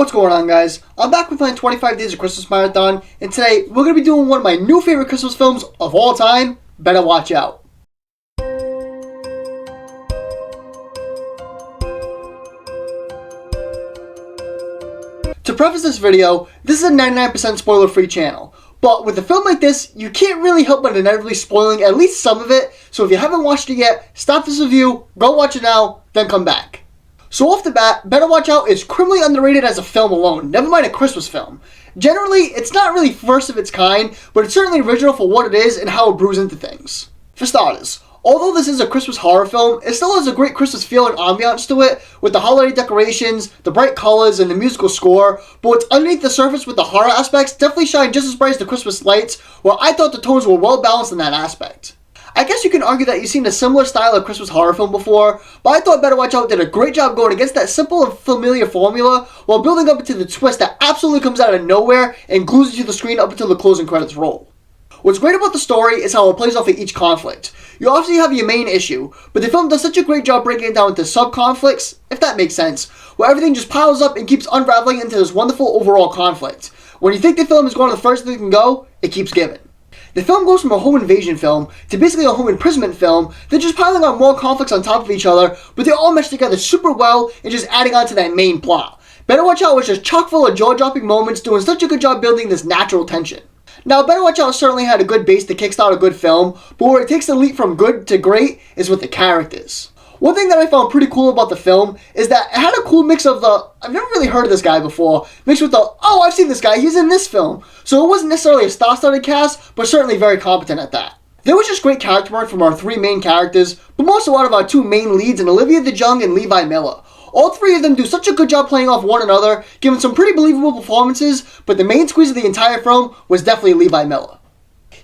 What's going on, guys? I'm back with my 25 Days of Christmas Marathon, and today we're going to be doing one of my new favorite Christmas films of all time, Better Watch Out. To preface this video, this is a 99% spoiler-free channel, but with a film like this, you can't really help but inevitably spoiling at least some of it, so if you haven't watched it yet, stop this review, go watch it now, then come back. So off the bat, Better Watch Out is criminally underrated as a film alone, never mind a Christmas film. Generally, it's not really first of its kind, but it's certainly original for what it is and how it brews into things. For starters, although this is a Christmas horror film, it still has a great Christmas feel and ambiance to it, with the holiday decorations, the bright colors, and the musical score, but what's underneath the surface with the horror aspects definitely shine just as bright as the Christmas lights, where I thought the tones were well balanced in that aspect. I guess you can argue that you've seen a similar style of Christmas horror film before, but I thought Better Watch Out did a great job going against that simple and familiar formula while building up into the twist that absolutely comes out of nowhere and glues you to the screen up until the closing credits roll. What's great about the story is how it plays off of each conflict. You obviously have your main issue, but the film does such a great job breaking it down into sub-conflicts, if that makes sense, where everything just piles up and keeps unraveling into this wonderful overall conflict. When you think the film is going to the first thing it can go, it keeps giving. The film goes from a home invasion film to basically a home imprisonment film. They're just piling on more conflicts on top of each other, but they all mesh together super well and just adding on to that main plot. Better Watch Out was just chock full of jaw-dropping moments, doing such a good job building this natural tension. Now, Better Watch Out certainly had a good base to kickstart a good film, but where it takes the leap from good to great is with the characters. One thing that I found pretty cool about the film is that it had a cool mix of the, I've never really heard of this guy before, mixed with the, oh, I've seen this guy, he's in this film. So it wasn't necessarily a star-studded cast, but certainly very competent at that. There was just great character work from our three main characters, but more so out of our two main leads in Olivia DeJonge and Levi Miller. All three of them do such a good job playing off one another, giving some pretty believable performances, but the main squeeze of the entire film was definitely Levi Miller.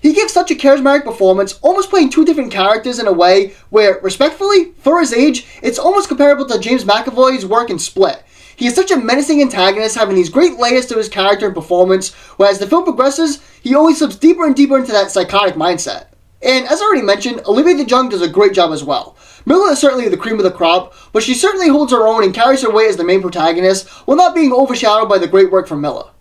He gives such a charismatic performance, almost playing two different characters in a way where, respectfully, for his age, it's almost comparable to James McAvoy's work in Split. He is such a menacing antagonist, having these great layers to his character and performance, where as the film progresses, he always slips deeper and deeper into that psychotic mindset. And as I already mentioned, Olivia DeJonge does a great job as well. Miller is certainly the cream of the crop, but she certainly holds her own and carries her weight as the main protagonist, while not being overshadowed by the great work from Miller.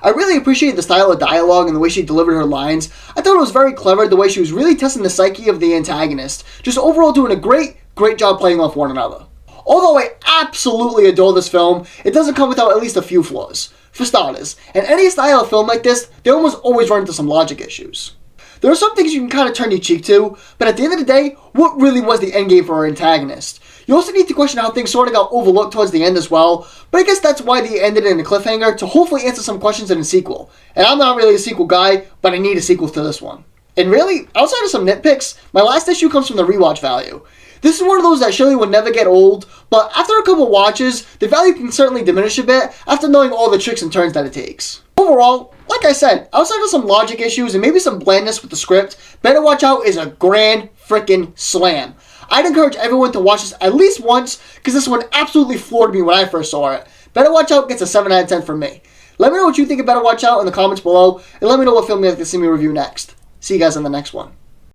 I really appreciate the style of dialogue and the way she delivered her lines. I thought it was very clever the way she was really testing the psyche of the antagonist, just overall doing a great job playing off one another. Although I absolutely adore this film, it doesn't come without at least a few flaws. For starters, in any style of film like this, they almost always run into some logic issues. There are some things you can kind of turn your cheek to, but at the end of the day, what really was the endgame for our antagonist? You also need to question how things sort of got overlooked towards the end as well, but I guess that's why they ended in a cliffhanger, to hopefully answer some questions in a sequel. And I'm not really a sequel guy, but I need a sequel to this one. And really, outside of some nitpicks, my last issue comes from the rewatch value. This is one of those that surely will never get old, but after a couple watches, the value can certainly diminish a bit after knowing all the tricks and turns that it takes. Overall, like I said, outside of some logic issues and maybe some blandness with the script, Better Watch Out is a grand frickin' slam. I'd encourage everyone to watch this at least once, because this one absolutely floored me when I first saw it. Better Watch Out gets a 7 out of 10 from me. Let me know what you think of Better Watch Out in the comments below, and let me know what film you'd like to see me review next. See you guys in the next one.